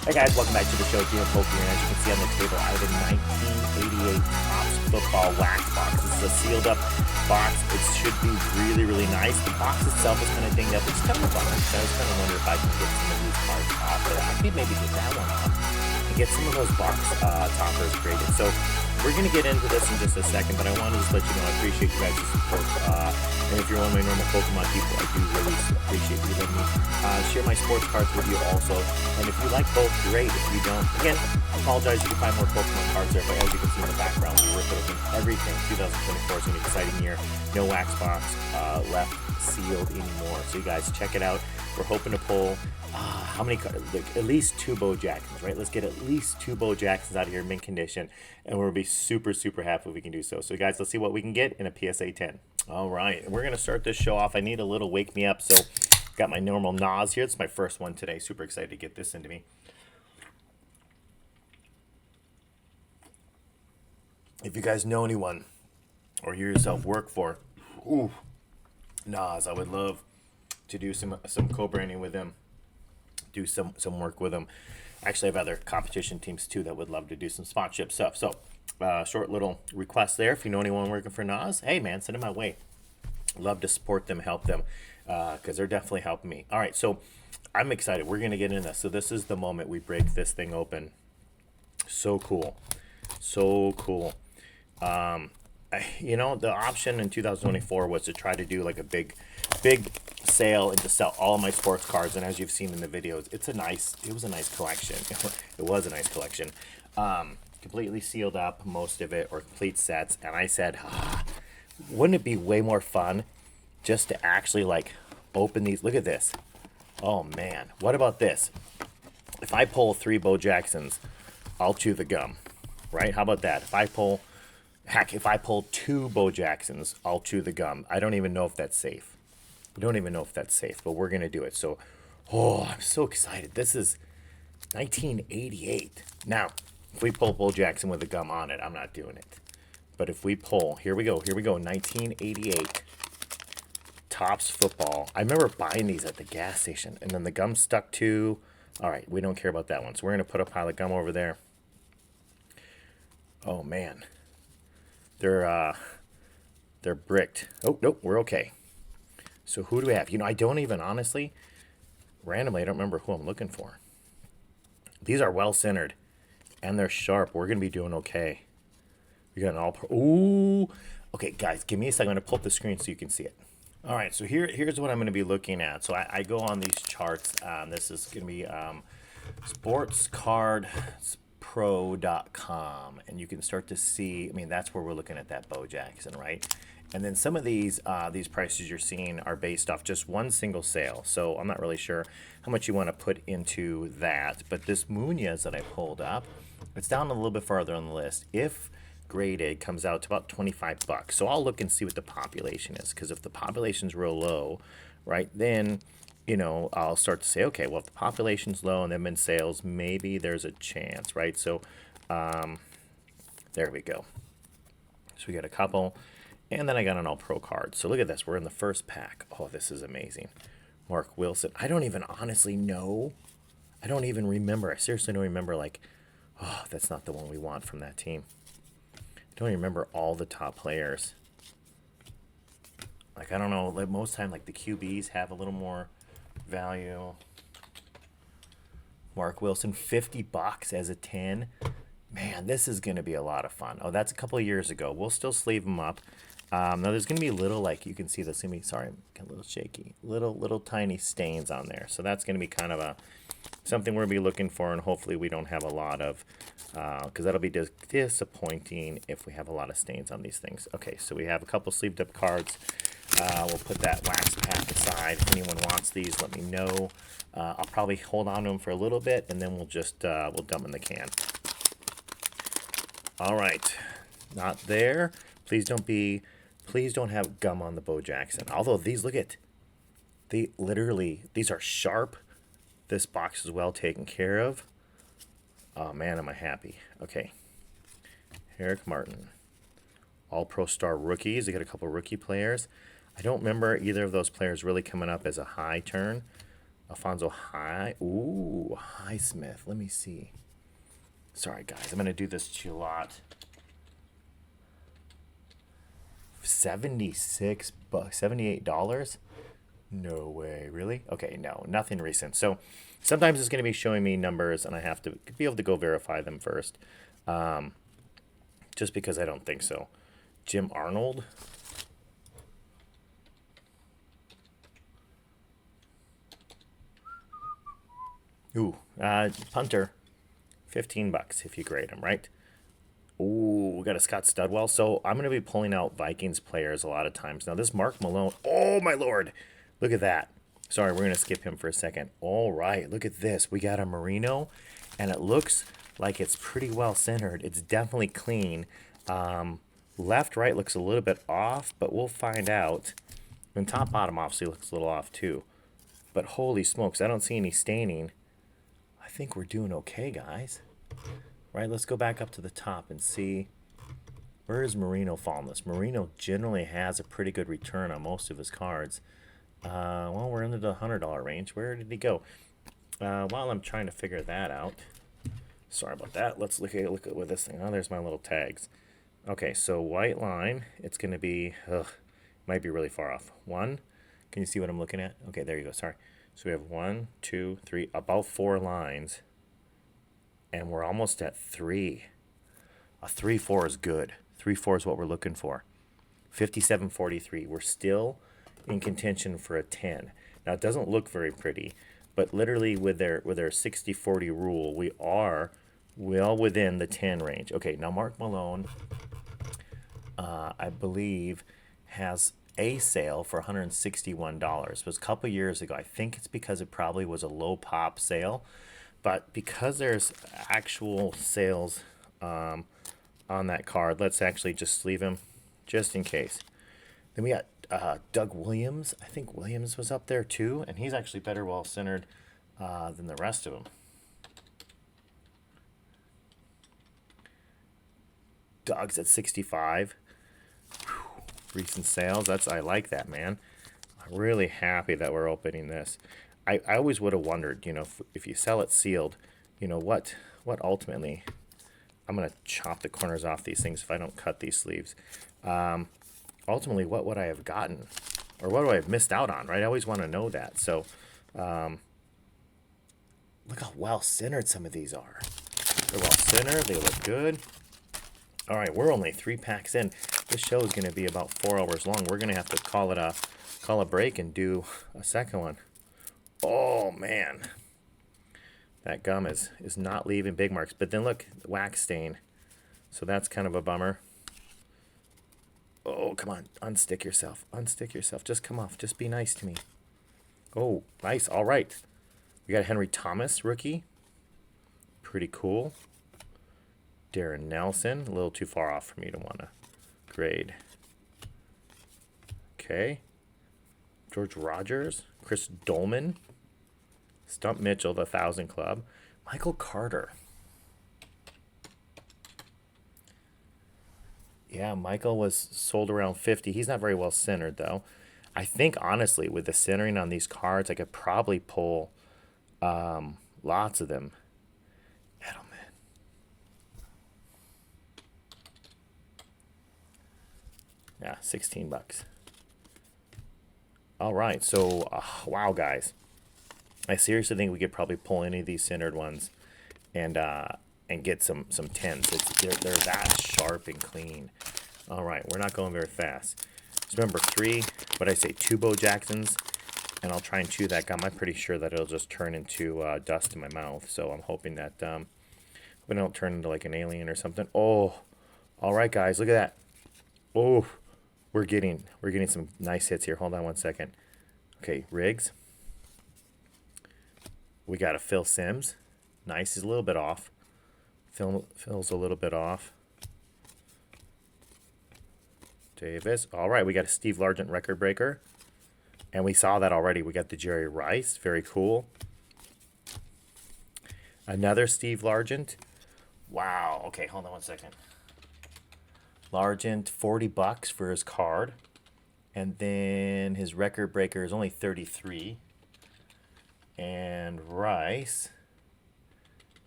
Hey guys, welcome back to the show. Gino Poker, and as you can see on the table, I have a 1988 Topps football wax box. This is a sealed up box. It should be really, really nice. The box itself is kind of dinged up. It's kind of a bummer. So I was kind of wondering if I can get some of these cards off of it. I could maybe get that one off and get some of those box toppers created. So we're going to get into this in just a second, but I wanted to just let you know I appreciate you guys' support. And if you're one of my normal Pokemon people, I do really appreciate you letting me share my sports cards with you also. And if you like both, great. If you don't, again, I apologize. You can find more Pokemon cards there, but as you can see in the background, we ripped open everything. 2024 is going to be an exciting year. No wax box left sealed anymore. So you guys check it out. We're hoping to pull how many cards? Like at least 2 Bo Jacksons, right? Let's get at least 2 Bo Jacksons out of here in mint condition, and we'll be super, super happy if we can do so. So guys, let's see what we can get in a PSA 10. All right, we're gonna start this show off. I need a little wake me up, so got my normal Nas here. It's my first one today. Super excited to get this into me. If you guys know anyone or you yourself work for Nas, I would love to do some co-branding with them, do some work with them. Actually, I have other competition teams too that would love to do some sponsorship stuff. So short little request there. If you know anyone working for Nas, hey man, send them my way. Love to support them, help them, because they're definitely helping me. All right, so I'm excited. We're gonna get into this. So this is the moment we break this thing open. So cool, so cool. You know, the option in 2024 was to try to do like a big sale and to sell all of my sports cards. And as you've seen in the videos, it was a nice collection. It was a nice collection. Completely sealed up, most of it, or complete sets. And I said, wouldn't it be way more fun just to actually like open these? Look at this. Oh man, what about this? If I pull 3 Bo Jacksons, I'll chew the gum, right? How about that? If I pull 2 Bo Jacksons, I'll chew the gum. I don't even know if that's safe. But we're going to do it. So, I'm so excited. This is 1988. Now, if we pull Bo Jackson with the gum on it, I'm not doing it. But if we pull, here we go, 1988 Topps football. I remember buying these at the gas station, and then the gum stuck to. All right, we don't care about that one. So we're going to put a pile of gum over there. Oh, man. They're bricked. Oh, nope, we're okay. So who do we have? You know, I don't even honestly, randomly, I don't remember who I'm looking for. These are well centered, and they're sharp. We're gonna be doing okay. We got an all pro. Ooh, okay, guys, give me a second. I'm gonna pull up the screen so you can see it. All right, so here's what I'm gonna be looking at. So I go on these charts. This is gonna be sportscardpro.com, and you can start to see. I mean, that's where we're looking at that Bo Jackson, right? And then some of these prices you're seeing are based off just one single sale. So I'm not really sure how much you want to put into that. But this Munoz that I pulled up, it's down a little bit farther on the list. If graded, comes out to about 25 bucks. So I'll look and see what the population is. Because if the population's real low, right, then, you know, I'll start to say, okay, well, if the population's low and them in sales, maybe there's a chance, right? So there we go. So we got a couple. And then I got an all-pro card. So look at this. We're in the first pack. Oh, this is amazing. Mark Wilson. I don't even honestly know. I don't even remember. I seriously don't remember, like, oh, that's not the one we want from that team. I don't even remember all the top players. Like, I don't know. Like, most time, like, the QBs have a little more value. Mark Wilson, 50 bucks as a 10. Man, this is going to be a lot of fun. Oh, that's a couple of years ago. We'll still sleeve them up. Now there's going to be little, like, you can see this. Sorry, I'm a little shaky. Little tiny stains on there. So that's going to be kind of something we're going to be looking for, and hopefully we don't have a lot of, because that'll be disappointing if we have a lot of stains on these things. Okay, so we have a couple sleeved up cards. We'll put that wax pack aside. If anyone wants these, let me know. I'll probably hold on to them for a little bit, and then we'll just we'll dump in the can. All right, not there. Please don't have gum on the Bo Jackson. Although these, look at, these are sharp. This box is well taken care of. Oh man, am I happy. Okay. Eric Martin. All Pro Star rookies. They got a couple rookie players. I don't remember either of those players really coming up as a high turn. Alfonso High. Ooh, Highsmith. Let me see. Sorry, guys. I'm going to do this Chilot. 76 bucks, $78. No way, really? Okay, no, nothing recent. So sometimes it's going to be showing me numbers and I have to be able to go verify them first. Just because I don't think so. Jim Arnold. Ooh, punter. 15 bucks if you grade him, right? Ooh, we got a Scott Studwell. So I'm going to be pulling out Vikings players a lot of times. Now, this Mark Malone. Oh, my Lord. Look at that. Sorry, we're going to skip him for a second. All right, look at this. We got a Merino, and it looks like it's pretty well centered. It's definitely clean. Left, right looks a little bit off, but we'll find out. And top, bottom obviously looks a little off too. But holy smokes, I don't see any staining. I think we're doing okay, guys. Right, let's go back up to the top and see. Where does Merino fall in this? Merino generally has a pretty good return on most of his cards. Well, we're into the $100 range. Where did he go? While I'm trying to figure that out. Sorry about that. Let's look at with this thing. Oh, there's my little tags. Okay, so white line, it's going to be, might be really far off. One, can you see what I'm looking at? Okay, there you go. Sorry. So we have 1, 2, 3, about 4 lines. And we're almost at 3. A 3-4 is good. 3-4 is what we're looking for. 57.43. We're still in contention for a 10. Now, it doesn't look very pretty, but literally with their 60-40 rule, we are well within the 10 range. Okay, now Mark Malone, I believe, has a sale for $161. It was a couple years ago. I think it's because it probably was a low pop sale, but because there's actual sales on that card, let's actually just leave him just in case. Then we got Doug Williams. I think Williams was up there too, and he's actually better well centered than the rest of them. Doug's at 65. Whew. Recent sales. I like that, man. I'm really happy that we're opening this. I always would have wondered, if you sell it sealed, what ultimately. I'm gonna chop the corners off these things if I don't cut these sleeves. Ultimately, what would I have gotten, or what would I have missed out on? Right? I always want to know that. So, look how well centered some of these are. They're well centered. They look good. All right, we're only 3 packs in. This show is going to be about 4 hours long. We're going to have to call a break and do a second one. Oh man, that gum is not leaving big marks. But then look, wax stain. So that's kind of a bummer. Oh, come on, unstick yourself. Unstick yourself. Just come off. Just be nice to me. Oh, nice. All right. We got Henry Thomas, rookie. Pretty cool. Darren Nelson, a little too far off for me to want to grade. Okay. George Rogers, Chris Dolman, Stump Mitchell, the 1000 Club, Michael Carter. Yeah, Michael was sold around 50. He's not very well centered, though. I think, honestly, with the centering on these cards, I could probably pull lots of them. Edelman. Yeah, 16 bucks. All right, so, wow, guys. I seriously think we could probably pull any of these centered ones and get some 10s. They're that sharp and clean. All right, we're not going very fast. So remember, 2 Bo Jacksons, and I'll try and chew that gum. I'm pretty sure that it'll just turn into dust in my mouth. So I'm hoping that we don't turn into like an alien or something. Oh, all right, guys, look at that. Oh, we're getting some nice hits here. Hold on one second. Okay, Riggs. We got a Phil Simms. Nice. He's a little bit off. Phil's a little bit off. Davis. All right, we got a Steve Largent record breaker. And we saw that already. We got the Jerry Rice. Very cool. Another Steve Largent. Wow. Okay, hold on one second. Largent, 40 bucks for his card. And then his record breaker is only 33. And Rice.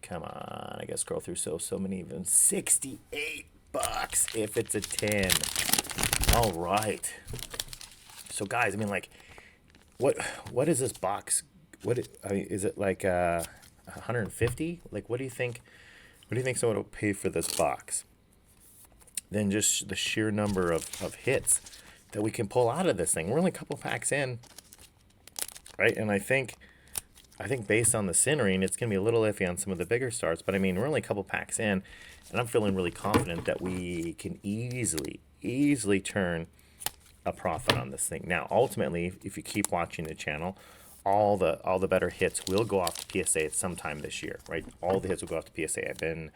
Come on, I gotta scroll through so many of them. $68 if it's a 10. All right. So guys, I mean, like, what is this box? I mean, is it like 150? Like, what do you think? What do you think someone will pay for this box? Then just the sheer number of hits that we can pull out of this thing. We're only a couple packs in, right? And I think based on the centering, it's going to be a little iffy on some of the bigger starts. But I mean, we're only a couple packs in, and I'm feeling really confident that we can easily turn a profit on this thing. Now, ultimately, if you keep watching the channel, all the better hits will go off to PSA at some time this year, right? All the hits will go off to PSA. I've been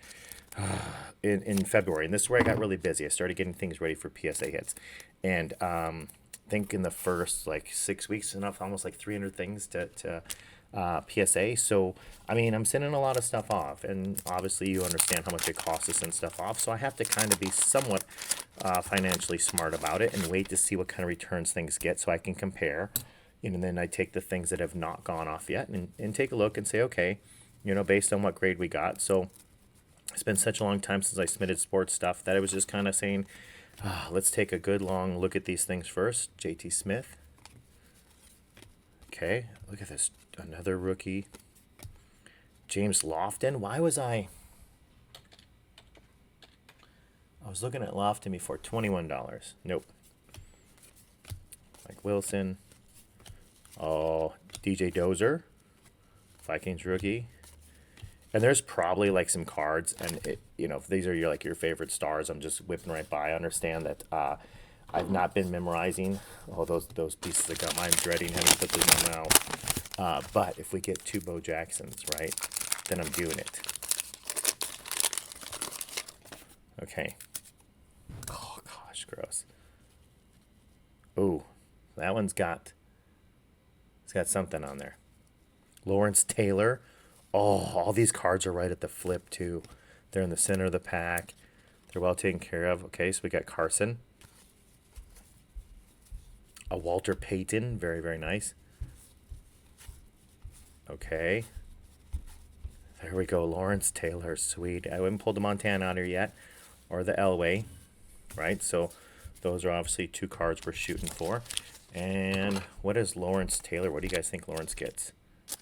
in February, and this is where I got really busy. I started getting things ready for PSA hits, and I think in the first like 6 weeks, enough almost like 300 things to PSA. So I mean, I'm sending a lot of stuff off, and obviously you understand how much it costs to send stuff off. So I have to kind of be somewhat financially smart about it and wait to see what kind of returns things get, so I can compare. And then I take the things that have not gone off yet and take a look and say, okay, based on what grade we got. So it's been such a long time since I submitted sports stuff that I was just kind of saying, let's take a good long look at these things first. JT Smith. Okay, look at this. Another rookie. James Lofton. Why was I was looking at Lofton before. $21. Nope. Mike Wilson. Oh, DJ Dozer. Vikings rookie. And there's probably like some cards, and if these are your favorite stars, I'm just whipping right by. I understand that I've not been memorizing all those pieces of gum. I'm dreading having to put them in my mouth. But if we get 2 Bo Jacksons, right, then I'm doing it. Okay. Oh gosh, gross. Ooh, that one's got. It's got something on there. Lawrence Taylor. Oh, all these cards are right at the flip, too. They're in the center of the pack. They're well taken care of. Okay, so we got Carson. A Walter Payton. Very, very nice. Okay. There we go. Lawrence Taylor. Sweet. I haven't pulled the Montana out here yet. Or the Elway. Right? So those are obviously 2 cards we're shooting for. And what is Lawrence Taylor? What do you guys think Lawrence gets?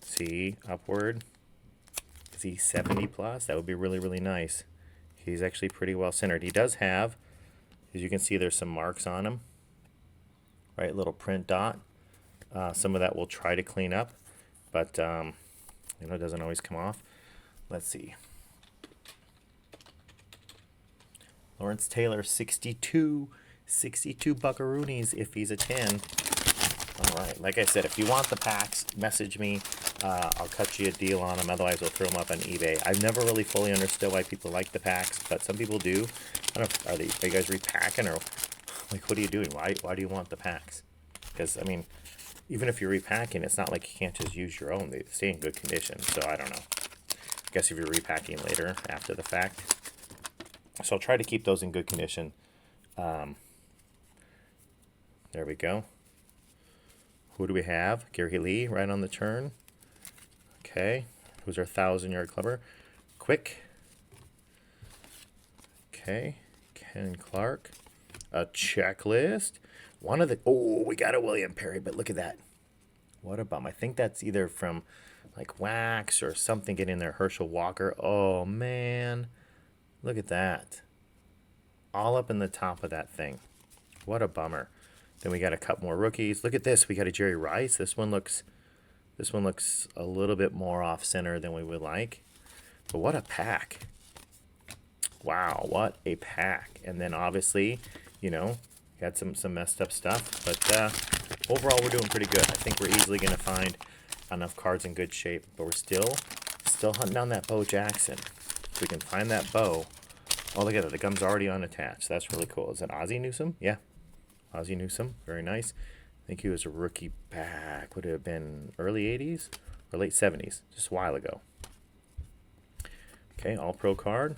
See, upward. Is he 70 plus? That would be really, really nice. He's actually pretty well centered. He does have, as you can see, there's some marks on him. Right, little print dot. Some of that we'll try to clean up, but it doesn't always come off. Let's see. Lawrence Taylor, 62 buckaroonies if he's a 10. All right, like I said, if you want the packs, message me. I'll cut you a deal on them. Otherwise, we'll throw them up on eBay. I've never really fully understood why people like the packs, but some people do. I don't know, are you guys repacking, or like, what are you doing? Why do you want the packs? Because I mean, even if you're repacking, it's not like you can't just use your own. They stay in good condition. So I don't know. I guess if you're repacking later after the fact. So I'll try to keep those in good condition. There we go. Who do we have? Gary Lee right on the turn. Okay. Who's our 1,000-yard clubber? Quick. Okay. Ken Clark. A checklist. One of the... Oh, we got a William Perry, but look at that. What a bum. I think that's either from like wax or something getting in there. Herschel Walker. Oh, man. Look at that. All up in the top of that thing. What a bummer. Then we got a couple more rookies. Look at this. We got a Jerry Rice. This one looks a little bit more off center than we would like. But what a pack. Wow, what a pack. And then obviously, got some messed up stuff. But overall, we're doing pretty good. I think we're easily going to find enough cards in good shape. But we're still hunting down that Bo Jackson. If we can find that Bo. Oh, look at that. The gum's already unattached. That's really cool. Is that Ozzie Newsome? Yeah. Ozzie Newsome. Very nice. I think he was a rookie back. Would it have been early 80s or late 70s? Just a while ago. Okay, all-pro card.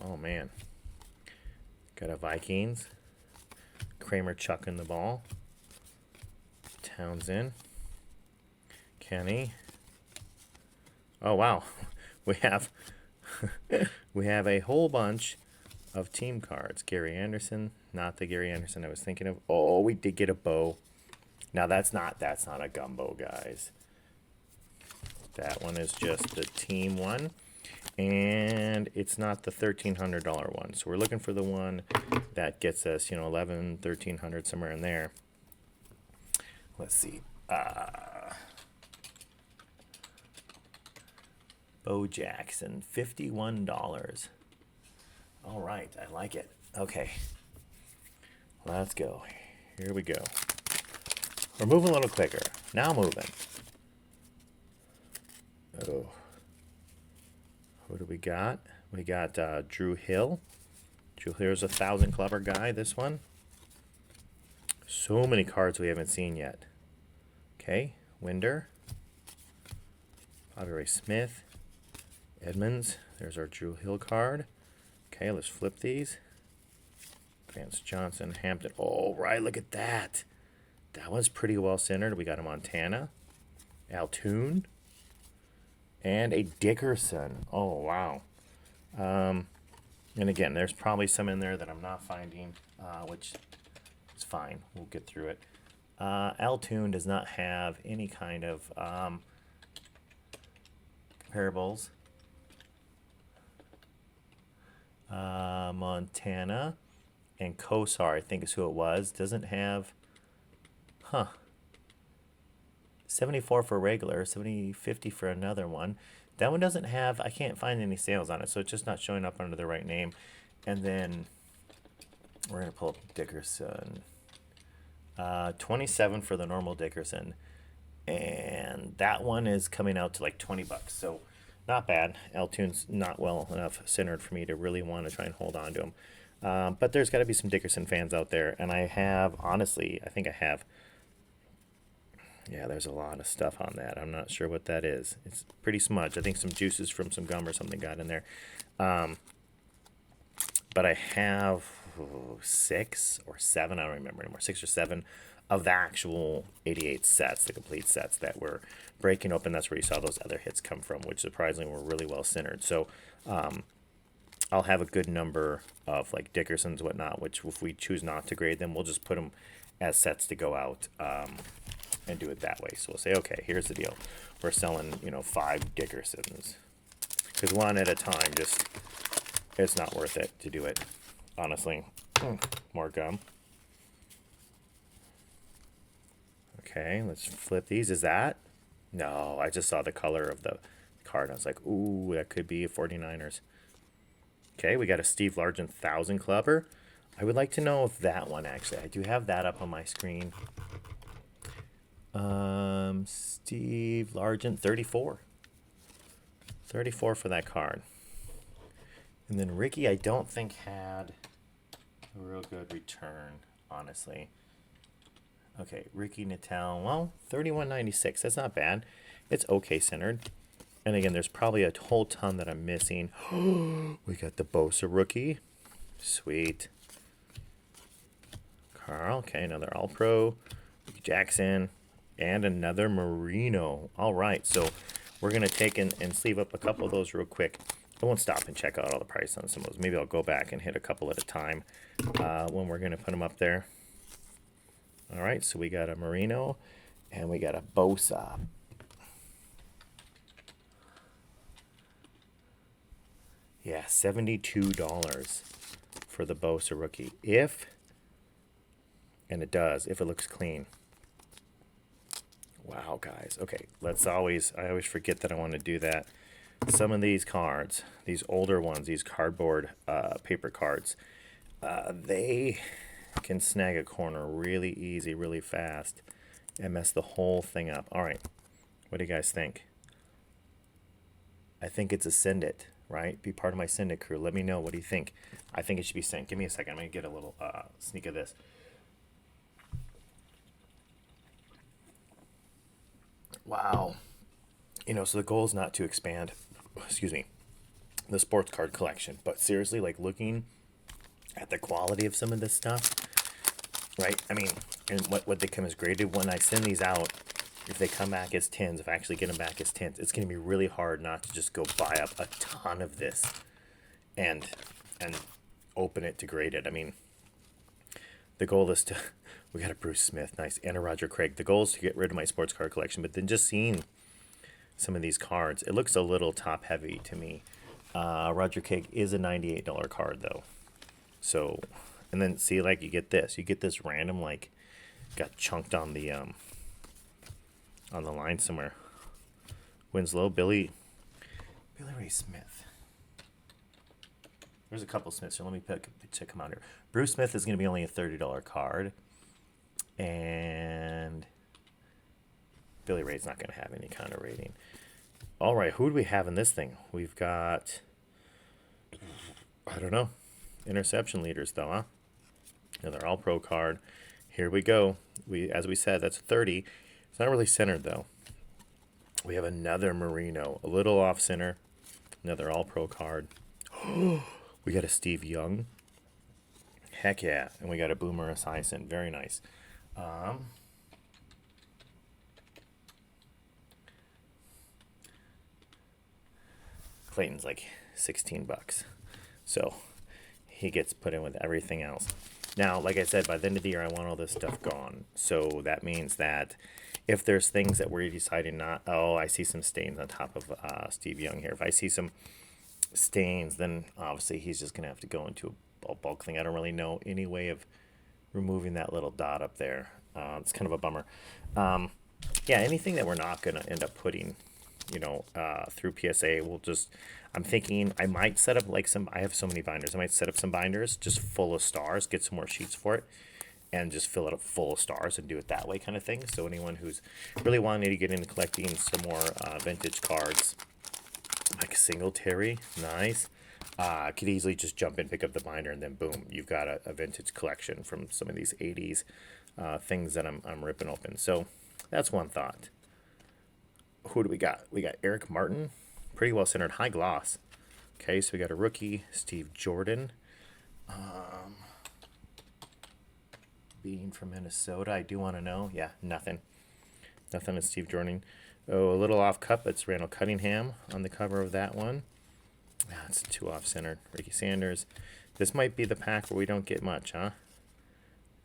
Oh, man. Got a Vikings. Kramer chucking the ball. Townsend. Kenny. Oh, wow. We have we have a whole bunch of team cards. Gary Anderson, not the Gary Anderson I was thinking of. Oh, we did get a Bo. Now that's not a gumbo, guys. That one is just the team one. And it's not the $1,300 one. So we're looking for the one that gets us, you know, 11, 1,300, somewhere in there. Let's see. Bo Jackson, $51. All right, I like it. Okay, let's go. Here we go. We're moving a little quicker. Now moving. Oh. Who do we got? We got Drew Hill. Drew Hill's a 1,000 clubber guy, this one. So many cards we haven't seen yet. Okay, Winder. Bobby Ray Smith. Edmonds. There's our Drew Hill card. Okay, let's flip these. Vance Johnson, Hampton. Oh, right, look at that. That one's pretty well centered. We got a Montana. Altoon. And a Dickerson. Oh, wow. And again, there's probably some in there that I'm not finding, which is fine. We'll get through it. Altoon does not have any kind of comparables. Montana and Kosar, I think is who it was, doesn't have, 74 for regular, 50 for another one. That one doesn't have, I can't find any sales on it, so it's just not showing up under the right name. And then we're going to pull up Dickerson. 27 for the normal Dickerson. And that one is coming out to like $20. So not bad. Altoon's not well enough centered for me to really want to try and hold on to him. But there's got to be some Dickerson fans out there. And I have, honestly, I think I have. Yeah, there's a lot of stuff on that. I'm not sure what that is. It's pretty smudged. I think some juices from some gum or something got in there. But I have 6 or 7, I don't remember anymore, 6 or 7 of the actual 88 sets, the complete sets that we're breaking open. That's where you saw those other hits come from, which surprisingly were really well centered. So I'll have a good number of like Dickersons, whatnot, which if we choose not to grade them, we'll just put them as sets to go out and do it that way. So we'll say, okay, here's the deal. We're selling, 5 Dickersons. Because one at a time, just, it's not worth it to do it, honestly. More gum. Okay, let's flip these. Is that? No, I just saw the color of the card. I was like, ooh, that could be a 49ers. Okay, we got a Steve Largent 1,000 clubber. I would like to know if that one, actually, I do have that up on my screen. Steve Largent, 34. 34 for that card. And then Ricky, I don't think had a real good return, honestly. Okay, Ricky Natal, well, 31.96. That's not bad. It's okay centered. And again, there's probably a whole ton that I'm missing. We got the Bosa rookie. Sweet. Carl, okay, another All-Pro. Jackson, and another Marino. All right, so we're going to take and sleeve up a couple of those real quick. I won't stop and check out all the price on some of those. Maybe I'll go back and hit a couple at a time when we're going to put them up there. All right, so we got a Marino and we got a Bosa. Yeah, $72 for the Bosa rookie. And it does, if it looks clean. Wow, guys. Okay, I always forget that I want to do that. Some of these cards, these older ones, these cardboard paper cards, they can snag a corner really easy, really fast, and mess the whole thing up. All right, what do you guys think? I think it's a send it, right? Be part of my send it crew. Let me know. What do you think? I think it should be sent. Give me a second. I'm going to get a little sneak of this. Wow. So the goal is not to expand, the sports card collection. But seriously, like looking at the quality of some of this stuff, right? I mean, and what they come as graded, when I send these out, if they come back as 10s, if I actually get them back as 10s, it's going to be really hard not to just go buy up a ton of this and open it to grade it. I mean, the goal is to, we got a Bruce Smith, nice, and a Roger Craig. The goal is to get rid of my sports card collection, but then just seeing some of these cards, it looks a little top heavy to me. Roger Craig is a $98 card though. So, and then see, like, you get this random, like, got chunked on the line somewhere. Winslow, Billy Ray Smith. There's a couple Smiths, so let me check them out here. Bruce Smith is going to be only a $30 card. And Billy Ray's not going to have any kind of rating. All right, who do we have in this thing? We've got, I don't know, interception leaders though, huh? Another all-pro card. Here we go. As we said, that's 30. It's not really centered though. We have another Marino, a little off center. Another all-pro card. We got a Steve Young. Heck yeah. And we got a Boomer Esiason. Very nice. Clayton's like $16. So he gets put in with everything else. Now, like I said, by the end of the year, I want all this stuff gone. So that means that if there's things that we're deciding not, oh, I see some stains on top of Steve Young here. If I see some stains, then obviously he's just going to have to go into a bulk thing. I don't really know any way of removing that little dot up there. It's kind of a bummer. Yeah, anything that we're not going to end up putting, through PSA, we'll just, I'm thinking I might set up like I have so many binders. I might set up some binders just full of stars, get some more sheets for it, and just fill it up full of stars and do it that way kind of thing. So anyone who's really wanting to get into collecting some more vintage cards, like Singletary, nice. Could easily just jump in, pick up the binder, and then boom, you've got a vintage collection from some of these 80s things that I'm ripping open. So that's one thought. Who do we got? We got Eric Martin, pretty well centered, high gloss. Okay, so we got a rookie, Steve Jordan. Being from Minnesota, I do want to know. Yeah, nothing is Steve Jordan. Oh, a little off cut, but it's Randall Cunningham on the cover of that one. It's too off centered. Ricky Sanders. This might be the pack where we don't get much, huh?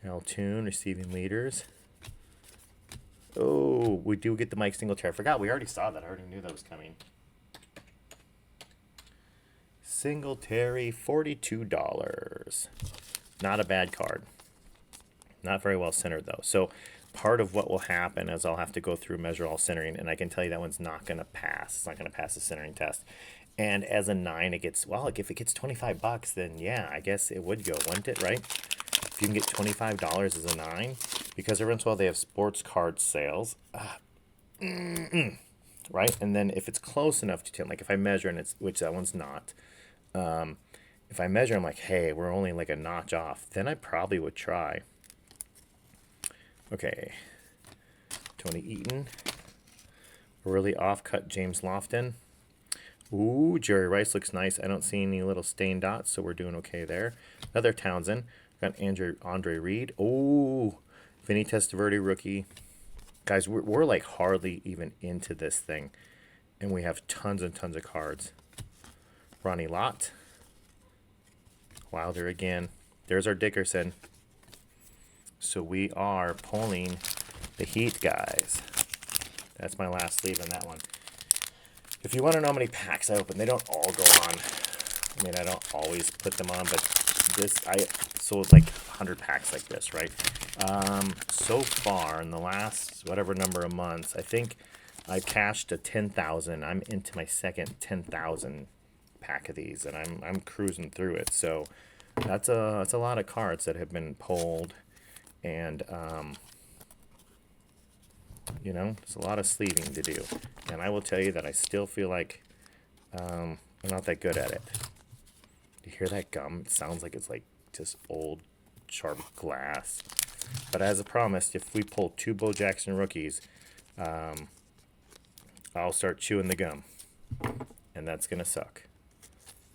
Al Toon, receiving leaders. Oh, we do get the Mike Singletary. I forgot, we already saw that. I already knew that was coming. Singletary, $42. Not a bad card. Not very well centered, though. So part of what will happen is I'll have to go through measure all centering, and I can tell you that one's not going to pass. It's not going to pass the centering test. And as a 9, it gets, well, like if it gets $25, then yeah, I guess it would go, wouldn't it, right? If you can get $25 as a 9, because every once in a while they have sports card sales, right? And then if it's close enough to 10, like if I measure and it's, which that one's not, if I measure, I'm like, hey, we're only like a notch off, then I probably would try. Okay, Tony Eaton, really off-cut James Lofton. Ooh, Jerry Rice looks nice. I don't see any little stain dots, so we're doing okay there. Another Townsend. Got Andre Reed. Ooh, Vinny Testaverde, rookie. Guys, we're like hardly even into this thing, and we have tons and tons of cards. Ronnie Lott. Wilder again. There's our Dickerson. So we are pulling the Heat, guys. That's my last sleeve on that one. If you want to know how many packs I open, they don't all go on. I mean, I don't always put them on, but this, I sold like 100 packs like this, right? So far, in the last whatever number of months, I think I cashed a 10,000. I'm into my second 10,000 pack of these, and I'm cruising through it. So that's a lot of cards that have been pulled, and it's a lot of sleeving to do. And I will tell you that I still feel like I'm not that good at it. You hear that gum? It sounds like it's like just old sharp glass. But as I promised, if we pull 2 Bo Jackson rookies, I'll start chewing the gum. And that's going to suck.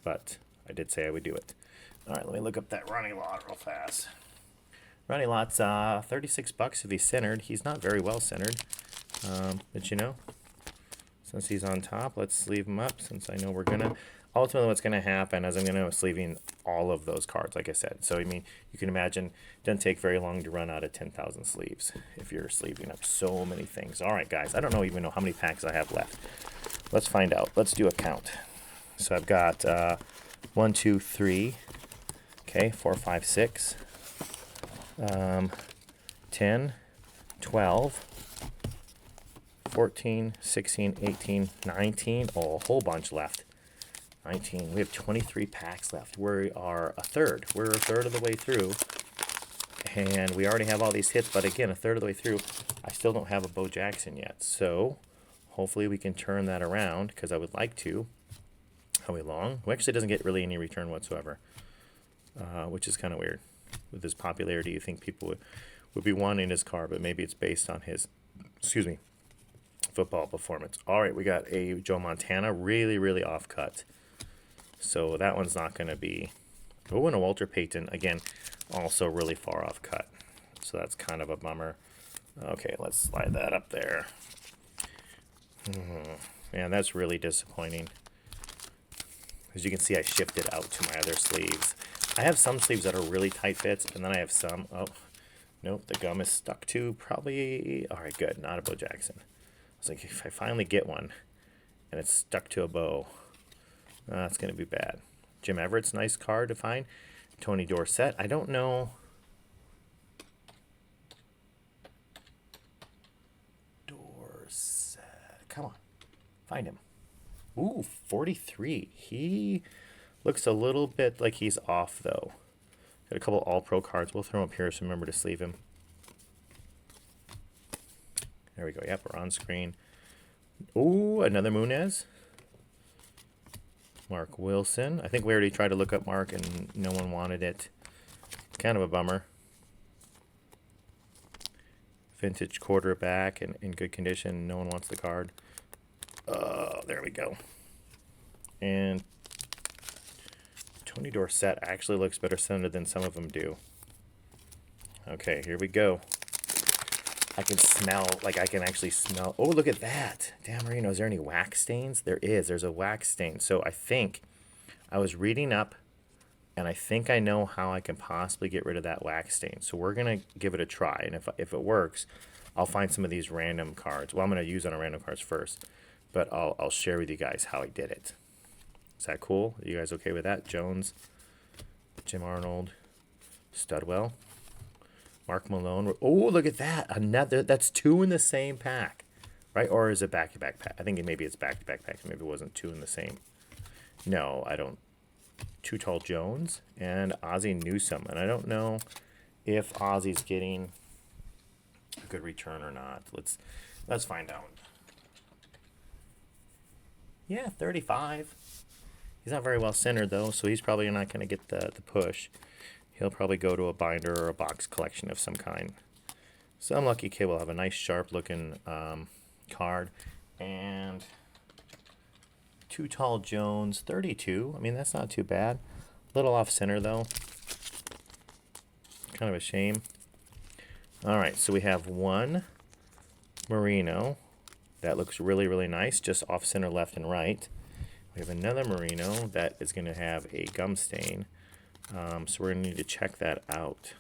But I did say I would do it. All right, let me look up that Ronnie Lott real fast. Ronnie Lott's $36 if he's centered. He's not very well centered. But you know, since he's on top, let's sleeve him up, since I know we're gonna. Ultimately, what's gonna happen is I'm gonna sleeving all of those cards, like I said. So I mean, you can imagine, it doesn't take very long to run out of 10,000 sleeves if you're sleeving up so many things. All right, guys, I don't even know how many packs I have left. Let's find out. Let's do a count. So I've got 1, 2, 3. Okay, 4, 5, 6. 10, 12. 14, 16, 18, 19. Oh, a whole bunch left. 19. We have 23 packs left. We are a third. We're a third of the way through. And we already have all these hits, but again, a third of the way through. I still don't have a Bo Jackson yet. So hopefully we can turn that around, because I would like to. How long? Well, actually, it doesn't get really any return whatsoever, which is kind of weird. With his popularity, you think people would be wanting his car, but maybe it's based on his, football performance. All right, we got a Joe Montana, really off cut. So that one's not going to be. Oh, and a Walter Payton, again, also really far off cut. So that's kind of a bummer. Okay, let's slide that up there. Man, that's really disappointing. As you can see, I shifted out to my other sleeves. I have some sleeves that are really tight fits, and then I have some. Oh, nope, the gum is stuck to probably. All right, good. Not a Bo Jackson. I was like, if I finally get one and it's stuck to a bow, that's going to be bad. Jim Everett's nice card to find. Tony Dorsett. I don't know. Dorsett. Come on. Find him. Ooh, 43. He looks a little bit like he's off, though. Got a couple all-pro cards. We'll throw him up here, so remember to sleeve him. There we go. Yep, we're on screen. Ooh, another Munez. Mark Wilson. I think we already tried to look up Mark, and no one wanted it. Kind of a bummer. Vintage quarterback and in good condition. No one wants the card. There we go. And Tony Dorsett actually looks better centered than some of them do. Okay, here we go. I can smell, like I can actually smell. Oh, look at that. Dan Marino, is there any wax stains? There is. There's a wax stain. So I think I was reading up, and I think I know how I can possibly get rid of that wax stain. So we're going to give it a try. And if it works, I'll find some of these random cards. Well, I'm going to use on a random cards first, but I'll share with you guys how I did it. Is that cool? Are you guys okay with that? Jones, Jim Arnold, Studwell, Mark Malone. Oh, look at that. Another. That's two in the same pack, right? Or is it back-to-back pack? I think maybe it's back-to-back pack. Maybe it wasn't two in the same. No, I don't. Too Tall Jones and Ozzie Newsome. And I don't know if Ozzie's getting a good return or not. Let's find out. Yeah, 35. He's not very well centered, though, so he's probably not going to get the push. He'll probably go to a binder or a box collection of some kind. Some lucky kid will have a nice, sharp-looking card. And Too Tall Jones, 32. I mean, that's not too bad. A little off-center, though. Kind of a shame. All right, so we have one Merino. That looks really nice, just off-center left and right. We have another Merino that is going to have a gum stain. So we're going to need to check that out.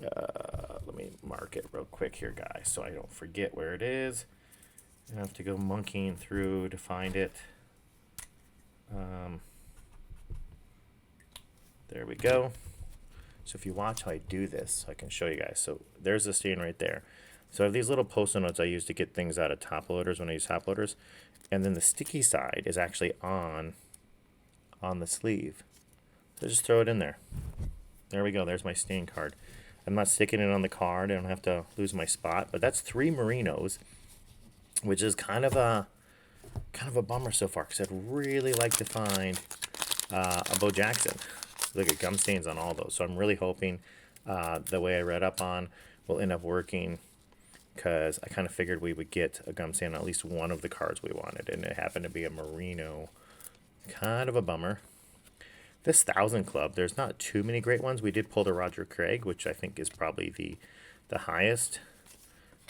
Let me mark it real quick here, guys, so I don't forget where it is. I have to go monkeying through to find it. There we go. So if you watch how I do this, I can show you guys. So there's the stain right there. So I have these little post-it notes I use to get things out of top loaders when I use top loaders. And then the sticky side is actually on the sleeve. So just throw it in there. There we go. There's my stain card. I'm not sticking it on the card. I don't have to lose my spot. But that's 3 Merinos, which is kind of a bummer so far, because I'd really like to find a Bo Jackson. Look at gum stains on all those. So I'm really hoping the way I read up on will end up working, because I kind of figured we would get a gum stain on at least one of the cards we wanted, and it happened to be a Merino. Kind of a bummer. This 1000 Club, there's not too many great ones. We did pull the Roger Craig, which I think is probably the highest.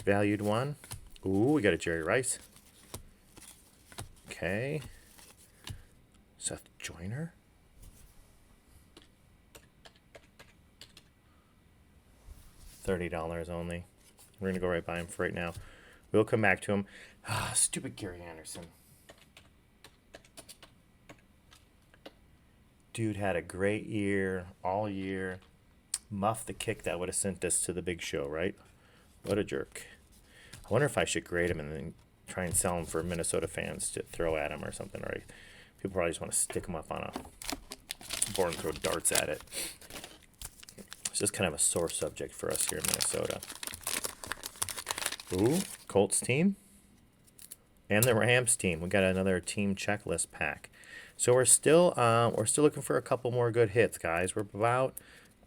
valued one. Ooh, we got a Jerry Rice. Okay. Seth Joyner. $30 only. We're going to go right by him for right now. We'll come back to him. Ah, stupid Gary Anderson. Dude had a great year, all year. Muffed the kick that would have sent us to the big show, right? What a jerk. I wonder if I should grade him and then try and sell him for Minnesota fans to throw at him or something, right? People probably just want to stick him up on a board and throw darts at it. It's just kind of a sore subject for us here in Minnesota. Ooh, Colts team. And the Rams team. We got another team checklist pack. So we're still looking for a couple more good hits, guys. We're about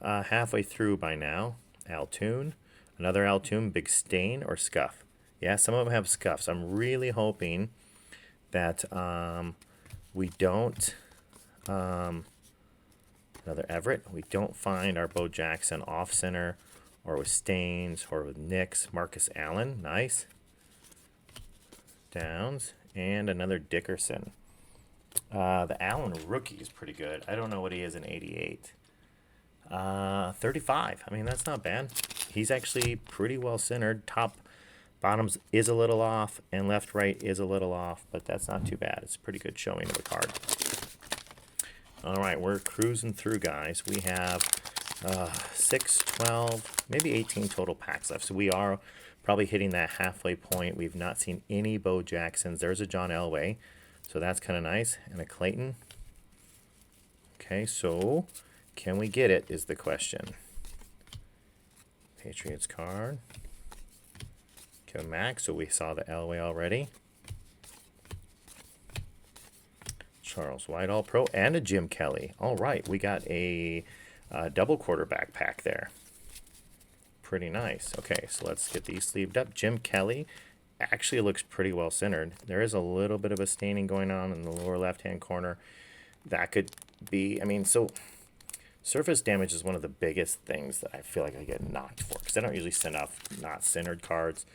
halfway through by now. Altoon. Another Altoon, Big Stain or Scuff. Yeah, some of them have scuffs. I'm really hoping that we don't... another Everett. We don't find our Bo Jackson off center or with stains or with nicks. Marcus Allen, nice. Downs. And another Dickerson. The Allen rookie is pretty good. I don't know what he is in 88. 35. I mean, that's not bad. He's actually pretty well centered. Top, bottoms is a little off, and left, right is a little off, but that's not too bad. It's a pretty good showing of a card. All right, we're cruising through, guys. We have 6, 12, maybe 18 total packs left. So we are probably hitting that halfway point. We've not seen any Bo Jacksons. There's a John Elway, so that's kind of nice, and a Clayton. Okay, so can we get it is the question. Patriots card. Kevin Mack, so we saw the Elway already. Charles White All-Pro and a Jim Kelly. All right, we got a double quarterback pack there. Pretty nice. Okay, so let's get these sleeved up. Jim Kelly actually looks pretty well centered. There is a little bit of a staining going on in the lower left-hand corner. That could be, I mean, so surface damage is one of the biggest things that I feel like I get knocked for, because I don't usually send off not centered cards.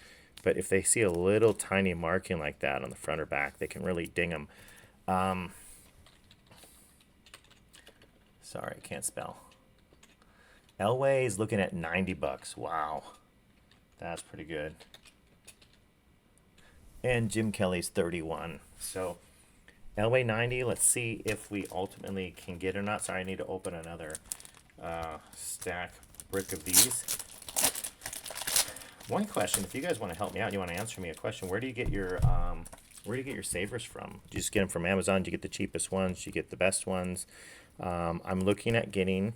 But if they see a little tiny marking like that on the front or back, they can really ding them. Sorry, I can't spell. Elway is looking at $90. Wow. That's pretty good. And Jim Kelly's 31. So Elway 90. Let's see if we ultimately can get it or not. Sorry, I need to open another stack brick of these. One question, if you guys want to help me out and you want to answer me a question, where do you get your savers from? Do you just get them from Amazon? Do you get the cheapest ones? Do you get the best ones? I'm looking at getting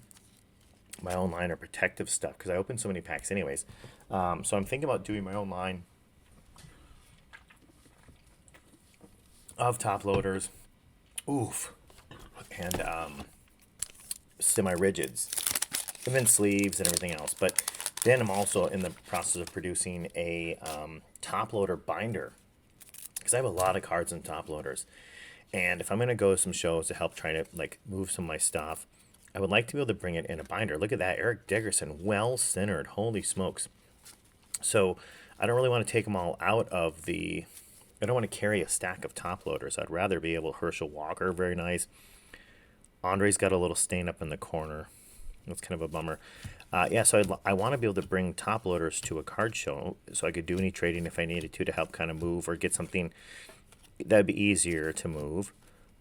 my own line of protective stuff because I open so many packs anyways. So I'm thinking about doing my own line of top loaders, and semi-rigids, and then sleeves and everything else. But then I'm also in the process of producing a top loader binder because I have a lot of cards in top loaders. And if I'm going to go to some shows to help try to like move some of my stuff, I would like to be able to bring it in a binder. Look at that, Eric Dickerson, well centered. Holy smokes! So I don't really want to take them all out of the. I don't want to carry a stack of top loaders. I'd rather be able. Herschel Walker, very nice. Andre's got a little stain up in the corner. That's kind of a bummer. Yeah, so I want to be able to bring top loaders to a card show so I could do any trading if I needed to help kind of move or get something that would be easier to move.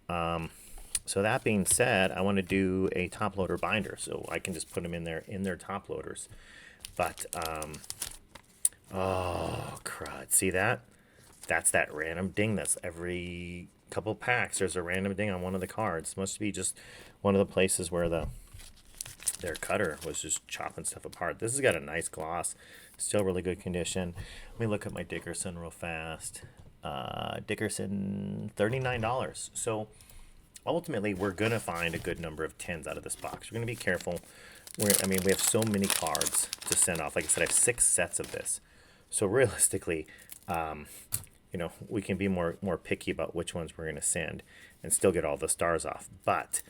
So that being said, I want to do a top loader binder so I can just put them in their top loaders. But, oh, crud. See that? That's that random ding. That's every couple packs. There's a random ding on one of the cards. Must be just one of the places where their cutter was just chopping stuff apart. This has got a nice gloss. Still really good condition. Let me look at my Dickerson real fast. Dickerson, $39. So ultimately, we're going to find a good number of 10s out of this box. We're going to be careful. We have so many cards to send off. Like I said, I have 6 sets of this. So realistically, we can be more picky about which ones we're going to send and still get all the stars off. But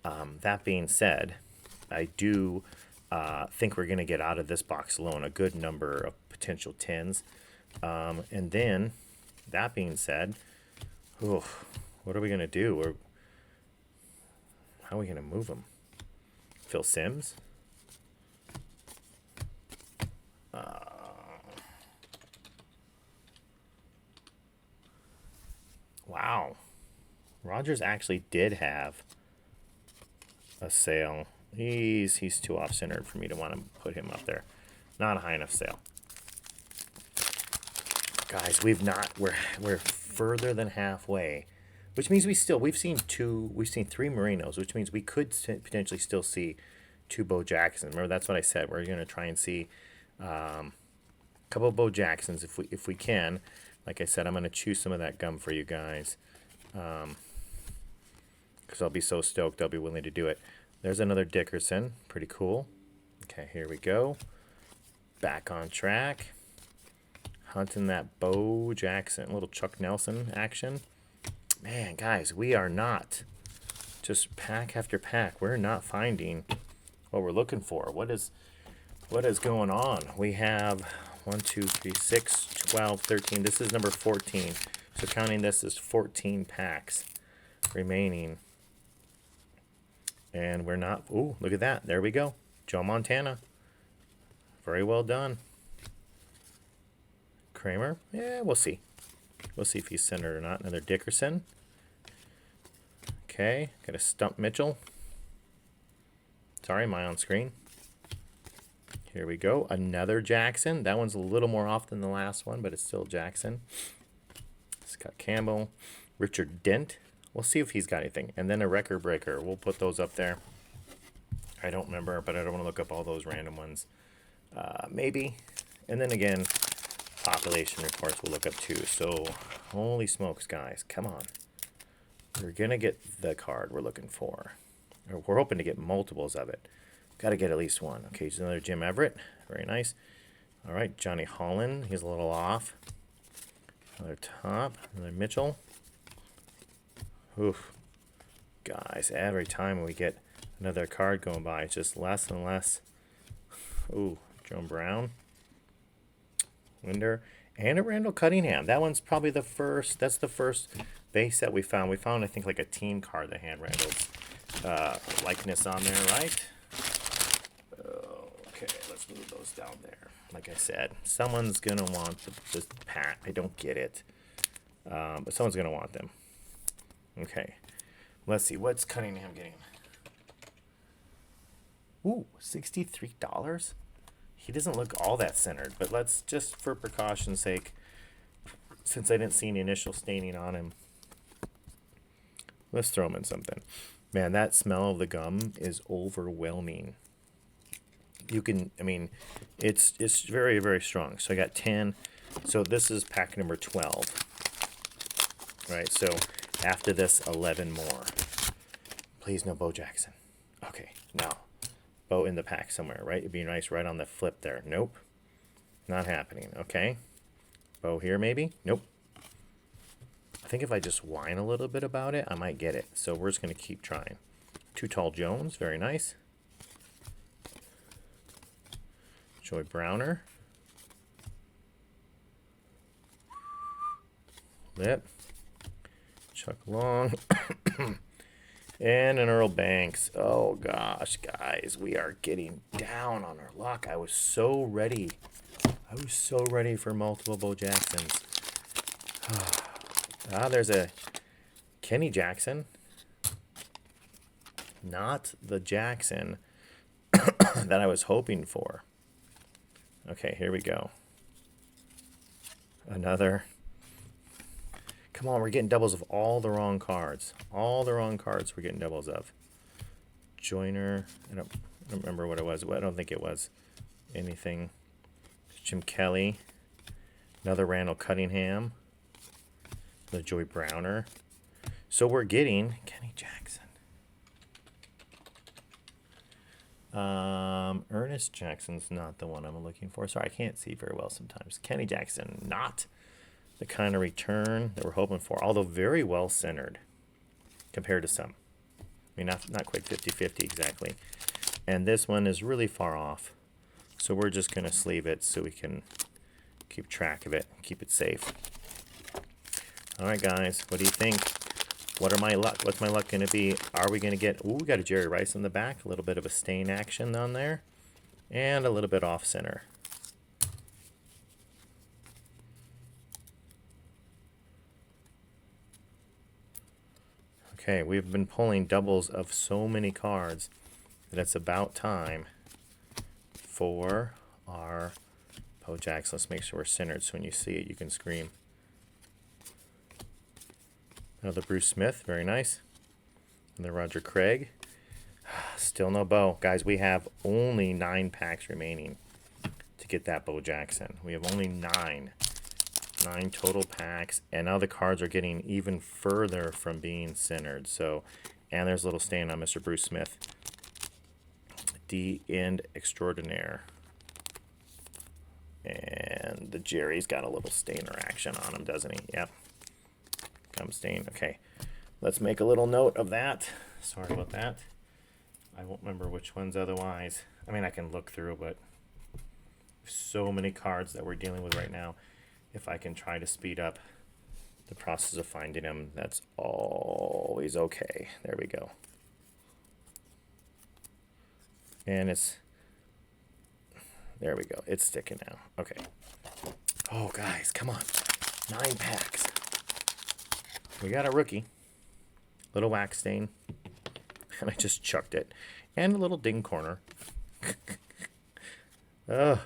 that being said, I do think we're going to get out of this box alone a good number of potential 10s. And then, that being said, oof, what are we going to do? How are we going to move him? Phil Simms? Wow. Rogers actually did have a sale. He's too off-centered for me to want to put him up there. Not a high enough sale. Guys, we're further than halfway, which means we've seen three Marinos, which means we could potentially still see two Bo Jackson. Remember, that's what I said. We're going to try and see a couple of Bo Jacksons if we can. Like I said, I'm going to choose some of that gum for you guys, because I'll be so stoked I'll be willing to do it. There's another Dickerson. Pretty cool. Okay, here we go. Back on track. Hunting that Bo Jackson. A little Chuck Nelson action. Man, guys, we are not. Just pack after pack. We're not finding what we're looking for. What is going on? We have 1, 2, 3, 6, 12, 13. This is number 14. So counting this is 14 packs remaining. And we're not. Ooh, look at that. There we go. Joe Montana. Very well done. Kramer. Yeah, we'll see. We'll see if he's centered or not. Another Dickerson. Okay. Got a Stump Mitchell. Sorry, am I on screen? Here we go. Another Jackson. That one's a little more off than the last one, but it's still Jackson. Scott Campbell. Richard Dent. We'll see if he's got anything. And then a record breaker. We'll put those up there. I don't remember, but I don't want to look up all those random ones. Maybe. And then again, population reports we'll look up too. So, holy smokes, guys. Come on. We're going to get the card we're looking for. Or we're hoping to get multiples of it. Got to get at least one. Okay, here's another Jim Everett. Very nice. All right, Johnny Holland. He's a little off. Another top. Another Mitchell. Oof. Guys, every time we get another card going by, it's just less and less. Ooh, Jerome Brown. Winder. And a Randall Cunningham. That one's probably the first. That's the first base that we found. We found, I think, like a team card that had Randall's likeness on there, right? Okay, let's move those down there. Like I said, someone's going to want this pack. I don't get it. But someone's going to want them. Okay, let's see. What's Cunningham getting? Ooh, $63? He doesn't look all that centered, but let's just, for precaution's sake, since I didn't see any initial staining on him, let's throw him in something. Man, that smell of the gum is overwhelming. You can, I mean, it's very, very strong. So I got 10. So this is pack number 12. Right, so after this, 11 more. Please no Bo Jackson. Okay, now, Bo in the pack somewhere, right? It'd be nice right on the flip there. Nope. Not happening. Okay. Bo here, maybe? Nope. I think if I just whine a little bit about it, I might get it. So we're just going to keep trying. Too Tall Jones. Very nice. Joey Browner. Lip. Chuck Long. And an Earl Banks. Oh, gosh, guys. We are getting down on our luck. I was so ready. I was so ready for multiple Bo Jacksons. There's a Kenny Jackson. Not the Jackson that I was hoping for. Okay, here we go. Another. Come on, we're getting doubles of all the wrong cards. All the wrong cards we're getting doubles of. Joyner. I don't remember what it was. I don't think it was anything. Jim Kelly. Another Randall Cunningham. The Joey Browner. So we're getting Kenny Jackson. Ernest Jackson's not the one I'm looking for. Sorry, I can't see very well sometimes. Kenny Jackson, not the kind of return that we're hoping for, although very well centered compared to some. I mean, not quite 50-50 exactly. And this one is really far off. So we're just going to sleeve it so we can keep track of it, keep it safe. All right, guys, what do you think? What are my luck? What's my luck going to be? Are we going to get... Ooh, we got a Jerry Rice in the back. A little bit of a stain action on there. And a little bit off center. Okay, we've been pulling doubles of so many cards that it's about time for our Bo Jackson. Let's make sure we're centered so when you see it, you can scream. Another Bruce Smith, very nice. And then Roger Craig. Still no Bo. Guys, we have only 9 packs remaining to get that Bo Jackson. We have only 9 total packs, and now the cards are getting even further from being centered. So, and there's a little stain on Mr. Bruce Smith. D end extraordinaire. And the Jerry's got a little stainer action on him, doesn't he? Yep. Gum stain. Okay. Let's make a little note of that. Sorry about that. I won't remember which ones otherwise. I mean, I can look through, but so many cards that we're dealing with right now. If I can try to speed up the process of finding them, that's always okay. There we go. And it's... There we go. It's sticking now. Okay. Oh, guys, come on. 9 packs. We got a rookie. Little wax stain. And I just chucked it. And a little ding corner. Ugh.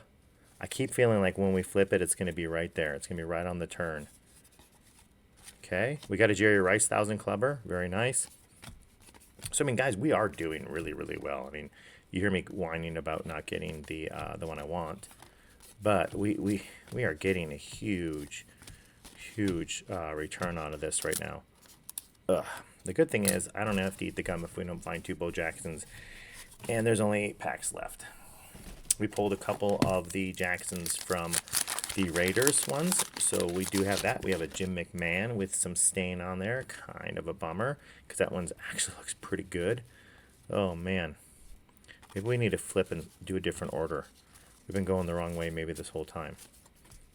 I keep feeling like when we flip it, it's going to be right there. It's going to be right on the turn. Okay. We got a Jerry Rice 1000 Clubber. Very nice. So, I mean, guys, we are doing really, really well. I mean, you hear me whining about not getting the one I want. But we are getting a huge return out of this right now. Ugh. The good thing is I don't have to eat the gum if we don't find 2 Bo Jacksons. And there's only 8 packs left. We pulled a couple of the Jacksons from the Raiders ones. So we do have that. We have a Jim McMahon with some stain on there. Kind of a bummer because that one actually looks pretty good. Oh, man. Maybe we need to flip and do a different order. We've been going the wrong way maybe this whole time.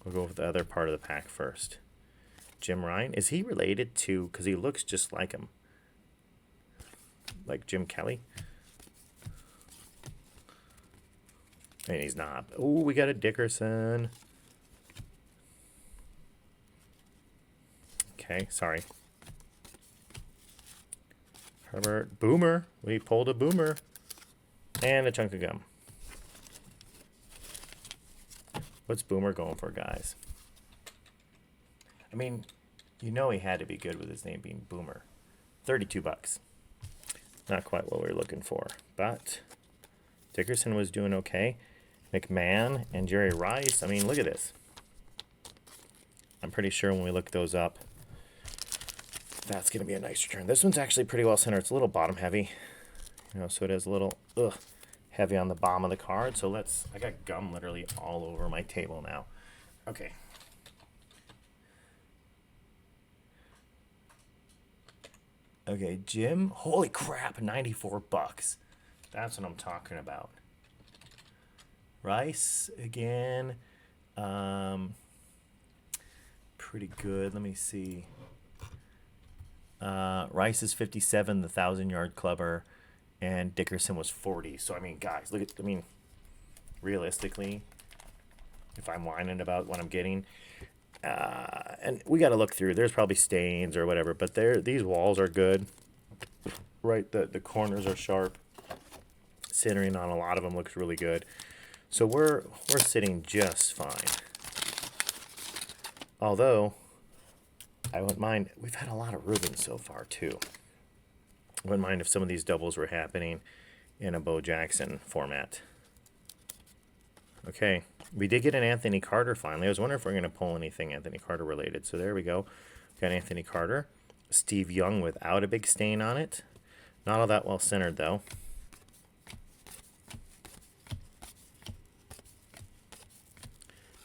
We'll go with the other part of the pack first. Jim Ryan. Is he related to... Because he looks just like him. Like Jim Kelly. And he's not. Oh, we got a Dickerson. Okay, sorry. Herbert. Boomer. We pulled a Boomer. And a chunk of gum. What's Boomer going for, guys? I mean, you know he had to be good with his name being Boomer. $32. Not quite what we were looking for. But Dickerson was doing okay. McMahon and Jerry Rice. I mean, look at this. I'm pretty sure when we look those up, that's going to be a nice return. This one's actually pretty well centered. It's a little bottom heavy. You know, so it is a little heavy on the bottom of the card. So I got gum literally all over my table now. Okay. Okay, Jim. Holy crap, $94. That's what I'm talking about. Rice again. Pretty good. Let me see. Rice is 57, the 1,000-yard clubber, and Dickerson was 40. So I mean, guys, look at. I mean, realistically, if I'm whining about what I'm getting, and we got to look through. There's probably stains or whatever, but these walls are good. Right, the corners are sharp. Centering on a lot of them looks really good. So we're sitting just fine. Although, I wouldn't mind. We've had a lot of Rubens so far too. I wouldn't mind if some of these doubles were happening in a Bo Jackson format. Okay, we did get an Anthony Carter finally. I was wondering if we're going to pull anything Anthony Carter related. So there we go. Got Anthony Carter. Steve Young without a big stain on it. Not all that well centered though.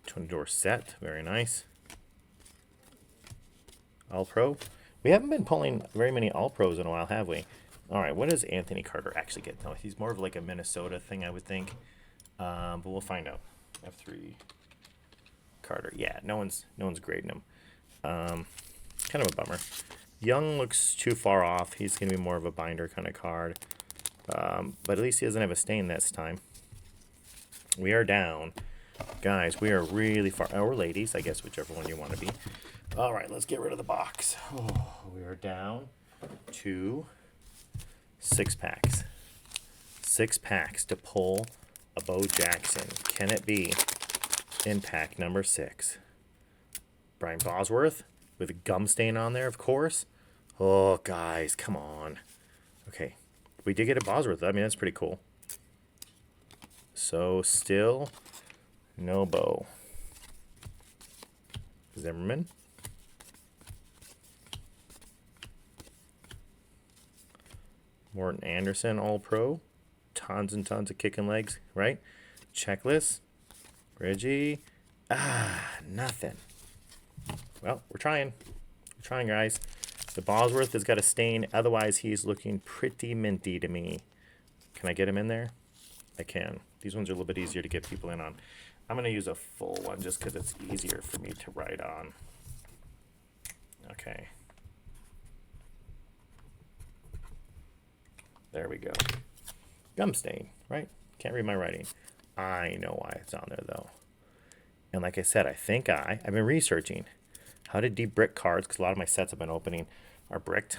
Tony Dorsett, very nice. All-Pro. We haven't been pulling very many All-Pros in a while, have we? All right, what does Anthony Carter actually get? No, he's more of like a Minnesota thing, I would think. But we'll find out. F3. Carter. Yeah, no one's grading him. Kind of a bummer. Young looks too far off. He's going to be more of a binder kind of card. But at least he doesn't have a stain this time. We are down. Guys, we are really far. Or ladies, I guess, whichever one you want to be. All right, let's get rid of the box. Oh, we are down to 6 packs. 6 packs to pull a Bo Jackson. Can it be in pack number 6? Brian Bosworth with a gum stain on there, of course. Oh, guys, come on. Okay, we did get a Bosworth. I mean, that's pretty cool. So, still no Bo. Zimmerman. Morton Anderson, All-Pro. Tons and tons of kicking legs, right? Checklist. Reggie. Nothing. Well, we're trying. We're trying, guys. The Bosworth has got a stain. Otherwise, he's looking pretty minty to me. Can I get him in there? I can. These ones are a little bit easier to get people in on. I'm going to use a full one just because it's easier for me to write on. Okay. There we go. Gum stain, right? Can't read my writing. I know why it's on there, though. And like I said, I've been researching how to de-brick cards, because a lot of my sets I've been opening are bricked.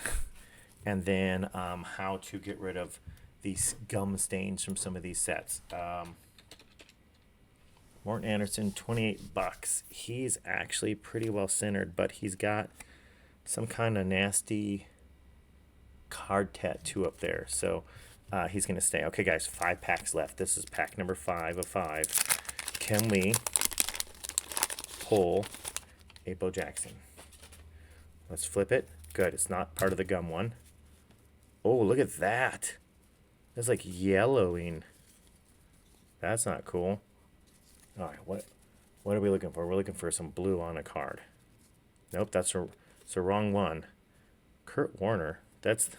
And then how to get rid of these gum stains from some of these sets. Morton Anderson, $28. He's actually pretty well centered, but he's got some kind of nasty card tattoo up there. So he's going to stay. Okay, guys, 5 packs left. This is pack number 5 of 5. Can we pull a Bo Jackson? Let's flip it. Good. It's not part of the gum one. Oh, look at that. That's like yellowing. That's not cool. All right, what are we looking for? We're looking for some blue on a card. Nope, that's the wrong one. Kurt Warner. That's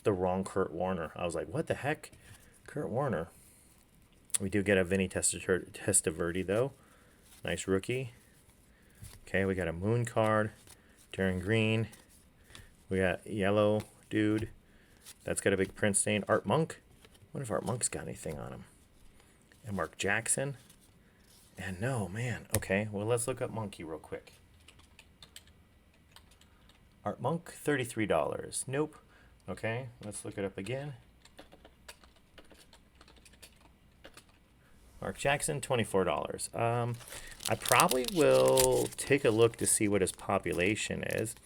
the wrong Kurt Warner. I was like, what the heck? Kurt Warner. We do get a Vinny Testaverde, though. Nice rookie. Okay, we got a Moon card. Darren Green. We got yellow dude. That's got a big print stain. Art Monk. I wonder if Art Monk's got anything on him. And Mark Jackson. And no, man. Okay, well, let's look up Monkey real quick. Art Monk, $33. Nope. Okay, let's look it up again. Mark Jackson, $24. I probably will take a look to see what his population is.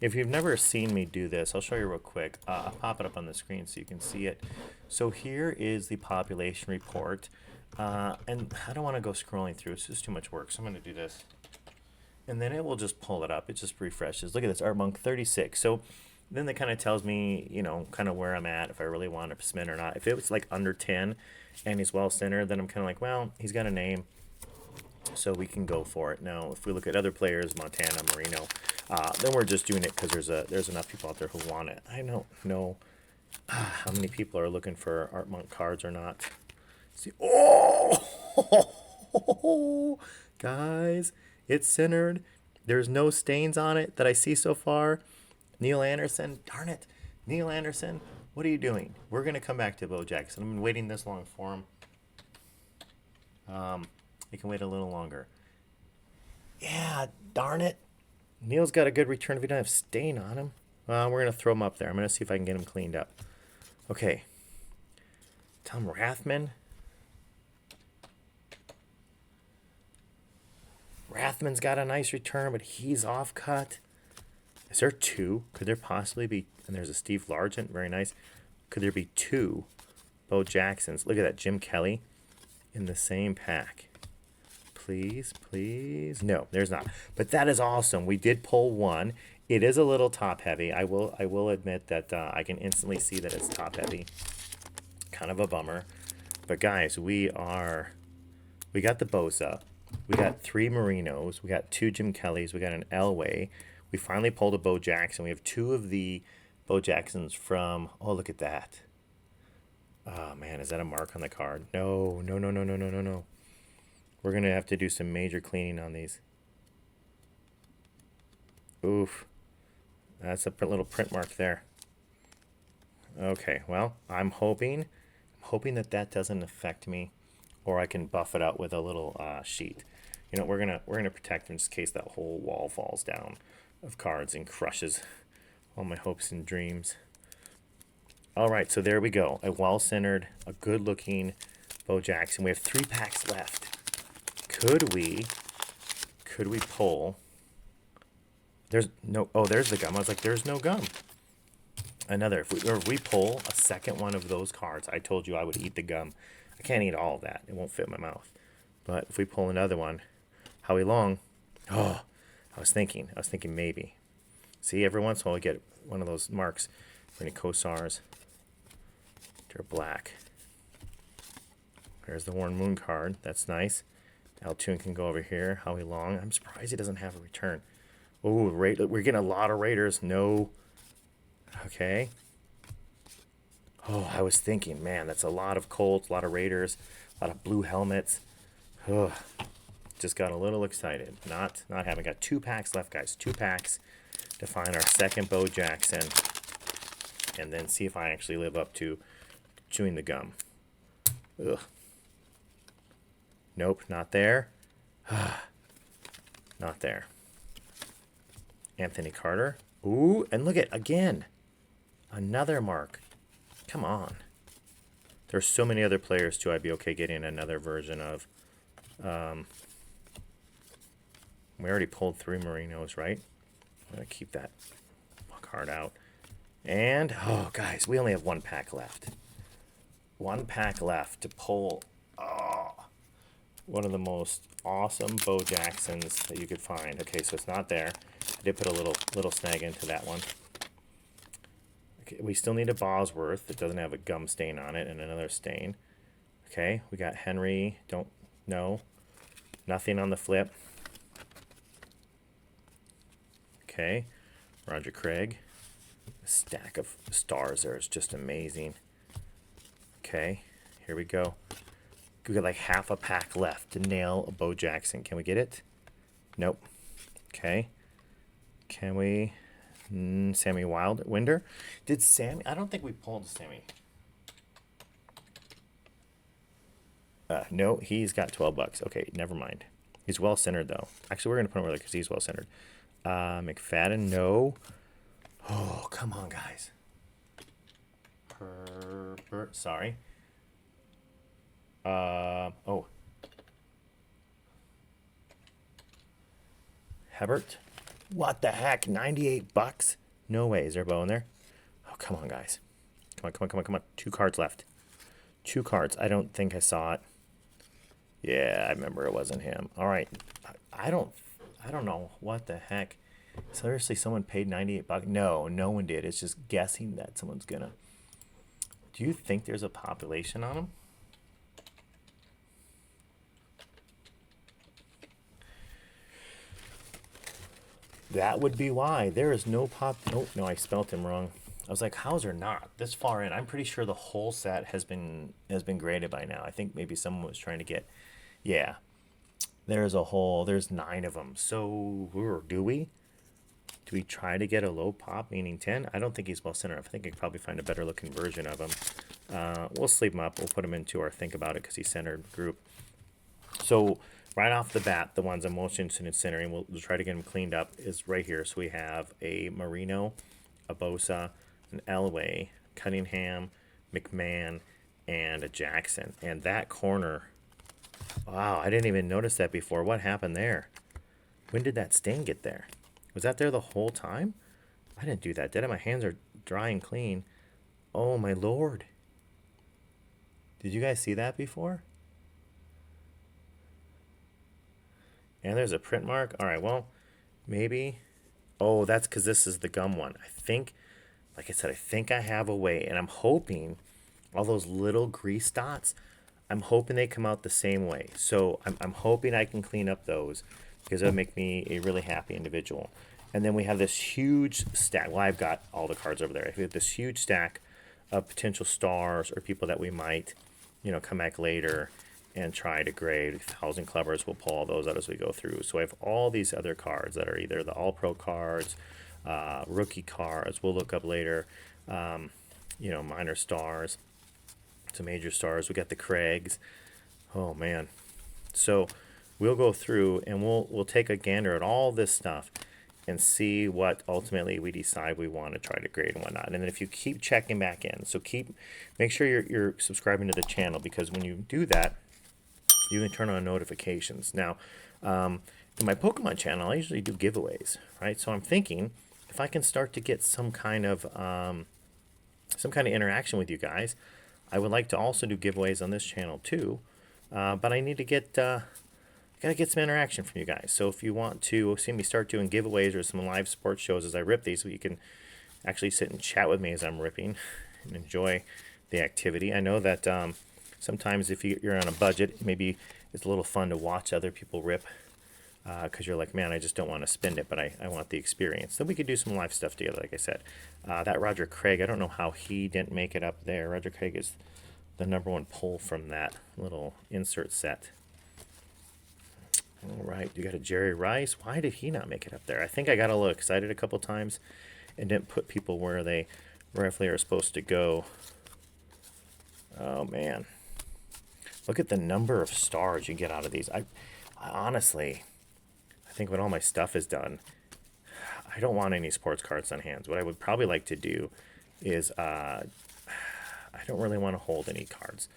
If you've never seen me do this, I'll show you real quick. I'll pop it up on the screen so you can see it. So here is the population report. And I don't want to go scrolling through. It's just too much work. So I'm going to do this. And then it will just pull it up. It just refreshes. Look at this. Art Monk, 36. So then that kind of tells me, you know, kind of where I'm at, if I really want to submit or not. If it was like under 10 and he's well centered, then I'm kind of like, well, he's got a name, so we can go for it. Now, if we look at other players, Montana, Marino, then we're just doing it because there's enough people out there who want it. I don't know how many people are looking for Art Monk cards or not. See, oh, guys, it's centered. There's no stains on it that I see so far. Neil Anderson, darn it. Neil Anderson, what are you doing? We're going to come back to Bo Jackson. I've been waiting this long for him. You can wait a little longer. Yeah, darn it. Neil's got a good return if he doesn't have stain on him. We're going to throw him up there. I'm going to see if I can get him cleaned up. Okay. Tom Rathman. Rathman's got a nice return, but he's off cut. Is there 2? Could there possibly be? And there's a Steve Largent, very nice. Could there be 2 Bo Jacksons? Look at that, Jim Kelly in the same pack. Please, please. No, there's not. But that is awesome. We did pull 1. It is a little top heavy. I will admit that I can instantly see that it's top heavy. Kind of a bummer. But guys, we got the Bosa. We got 3 Marinos. We got 2 Jim Kellys. We got an Elway. We finally pulled a Bo Jackson. We have 2 of the Bo Jacksons from... Oh, look at that. Oh, man. Is that a mark on the card? No. We're going to have to do some major cleaning on these. Oof. That's a little print mark there. Okay, well, I'm hoping that that doesn't affect me, or I can buff it out with a little sheet. You know, we're gonna protect in just case that whole wall falls down of cards and crushes all my hopes and dreams. All right, so there we go. A well-centered, a good-looking Bo Jackson. We have 3 packs left. Could we pull? There's no. Oh, there's the gum. I was like, there's no gum. Another. If we pull a second one of those cards, I told you I would eat the gum. I can't eat all of that. It won't fit in my mouth. But if we pull another one, Howie Long. Oh, I was thinking maybe. See, every once in a while we get one of those marks for any Kosars. They're black. There's the Warren Moon card. That's nice. Altoon can go over here. Howie Long. I'm surprised he doesn't have a return. Oh, we're getting a lot of Raiders. No. Okay. Oh, I was thinking, man, that's a lot of Colts, a lot of Raiders, a lot of blue helmets. Ugh. Just got a little excited. Not having. Got 2 packs left, guys. 2 packs to find our second Bo Jackson, and then see if I actually live up to chewing the gum. Ugh. Nope, not there. Not there. Anthony Carter. Ooh, and look at, again, another mark. Come on. There's so many other players, too, I'd be okay getting another version of. We already pulled 3 Marinos, right? I'm going to keep that card out. And, oh, guys, we only have 1 pack left. 1 pack left to pull one of the most awesome Bo Jacksons that you could find. Okay, so it's not there. I did put a little snag into that one. Okay, we still need a Bosworth that doesn't have a gum stain on it and another stain. Okay, we got Henry. Don't know. Nothing on the flip. Okay, Roger Craig. A stack of stars there is just amazing. Okay, here we go. We got like half a pack left to nail a Bo Jackson. Can we get it? Nope. Okay. Can we? Sammy Winder? Did Sammy? I don't think we pulled Sammy. No, he's got $12. Okay, never mind. He's well centered though. Actually, we're gonna put him over there because he's well centered. McFadden, no. Oh, come on, guys. Herbert, sorry. Oh. Hebert? What the heck? $98? No way. Is there a bow in there? Oh, come on, guys. Come on. 2 cards left. 2 cards. I don't think I saw it. Yeah, I remember it wasn't him. All right. I don't know what the heck. Seriously, someone paid $98? No, no one did. It's just guessing that someone's gonna. Do you think there's a population on them? That would be why. There is no pop. Oh, no, I spelt him wrong. I was like, how's there not? This far in. I'm pretty sure the whole set has been graded by now. I think maybe someone was trying to get. Yeah. There's 9 of them. So, do we? Do we try to get a low pop, meaning 10? I don't think he's well centered. I think I could probably find a better looking version of him. We'll sleep him up. We'll put him into our think about it because he's centered group. So, right off the bat, the ones I'm most interested in centering, we'll try to get them cleaned up, is right here. So we have a Marino, a Bosa, an Elway, Cunningham, McMahon, and a Jackson. And that corner, wow, I didn't even notice that before. What happened there? When did that stain get there? Was that there the whole time? I didn't do that, did I? My hands are dry and clean. Oh, my Lord. Did you guys see that before? And there's a print mark. All right, well, maybe. Oh, that's because this is the gum one. I think, like I said, I think I have a way. And I'm hoping all those little grease dots, I'm hoping they come out the same way. So I'm hoping I can clean up those because it'll make me a really happy individual. And then we have this huge stack. Well, I've got all the cards over there. We have this huge stack of potential stars or people that we might, come back later and try to grade. 1,000 Clevers, we'll pull all those out as we go through. So I have all these other cards that are either the All-Pro cards, rookie cards, we'll look up later, minor stars, some major stars. We got the Craigs. Oh, man. So we'll go through and we'll take a gander at all this stuff and see what ultimately we decide we want to try to grade and whatnot. And then if you keep checking back in, so make sure you're subscribing to the channel, because when you do that, you can turn on notifications. Now, in my Pokemon channel, I usually do giveaways, right? So I'm thinking if I can start to get some kind of interaction with you guys, I would like to also do giveaways on this channel too. But I need to gotta get some interaction from you guys. So if you want to see me start doing giveaways or some live sports shows as I rip these, so you can actually sit and chat with me as I'm ripping and enjoy the activity. I know that sometimes if you're on a budget, maybe it's a little fun to watch other people rip, because you're like, man, I just don't want to spend it, but I want the experience. So we could do some live stuff together, like I said. That Roger Craig, I don't know how he didn't make it up there. Roger Craig is the #1 pull from that little insert set. All right, you got a Jerry Rice. Why did he not make it up there? I think I got a little excited a couple times and didn't put people where they rightfully are supposed to go. Oh, man. Look at the number of stars you get out of these. I honestly, I think when all my stuff is done, I don't want any sports cards on hands. What I would probably like to do is, I don't really want to hold any cards.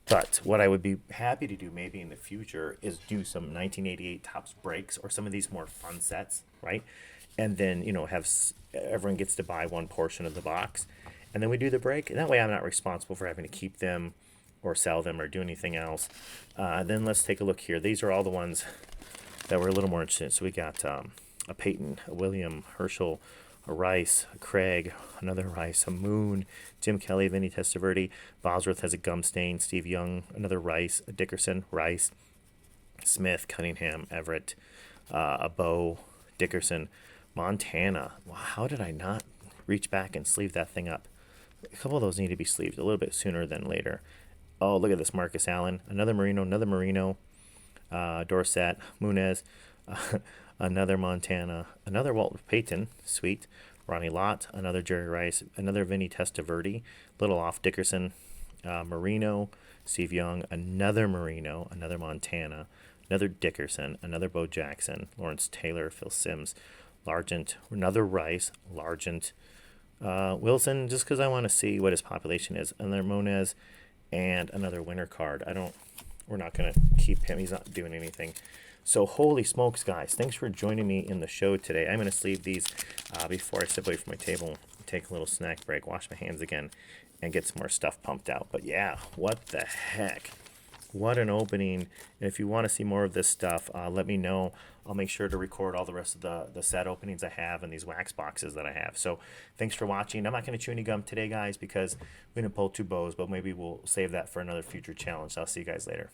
But what I would be happy to do maybe in the future is do some 1988 Topps breaks or some of these more fun sets, right? And then, have everyone gets to buy one portion of the box. And then we do the break. And that way I'm not responsible for having to keep them or sell them or do anything else. Then let's take a look here. These are all the ones that we're a little more interested in. So we got a Peyton, a William, Herschel, a Rice, a Craig, another Rice, a Moon, Jim Kelly, Vinny Testaverde, Bosworth has a gum stain, Steve Young, another Rice, a Dickerson, Rice, Smith, Cunningham, Everett, a Bow, Dickerson, Montana. Wow, how did I not reach back and sleeve that thing up? A couple of those need to be sleeved a little bit sooner than later. Oh, look at this, Marcus Allen, another Marino, Dorsett, Munez, another Montana, another Walter Payton, sweet, Ronnie Lott, another Jerry Rice, another Vinny Testaverde, little off Dickerson, Marino, Steve Young, another Marino, another Montana, another Dickerson, another Bo Jackson, Lawrence Taylor, Phil Simms, Largent, another Rice, Largent, Wilson, just because I want to see what his population is, another Monez, and another winter card. We're not going to keep him. He's not doing anything. So holy smokes, guys. Thanks for joining me in the show today. I'm going to sleeve these before I step away from my table, take a little snack break, wash my hands again, and get some more stuff pumped out. But yeah, what the heck? What an opening. And if you want to see more of this stuff, let me know. I'll make sure to record all the rest of the set openings I have and these wax boxes that I have. So thanks for watching. I'm not going to chew any gum today, guys, because we didn't pull 2 bows, but maybe we'll save that for another future challenge. I'll see you guys later.